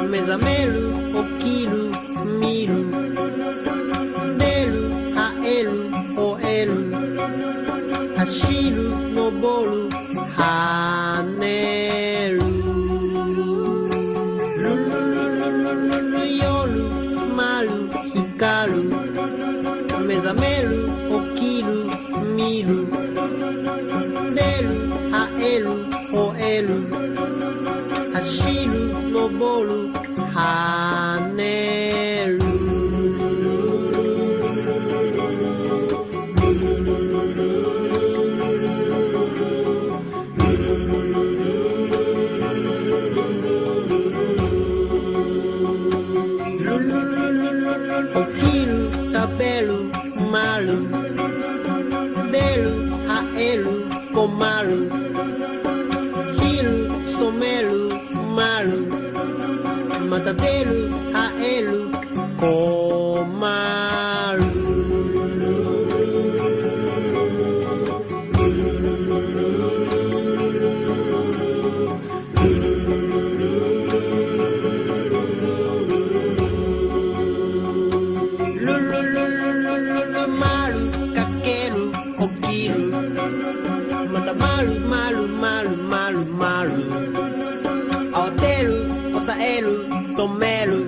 目覚める起きる見る出る生える終える走る登る跳ねるルルルルルルル夜丸光る目覚める起きる見る出る生える終える走る登る跳ねる起きる食べる丸出る生える困る昼染める丸また出る生える困るルルルルルル丸かける起きるまた丸丸丸丸丸慌てる抑える止める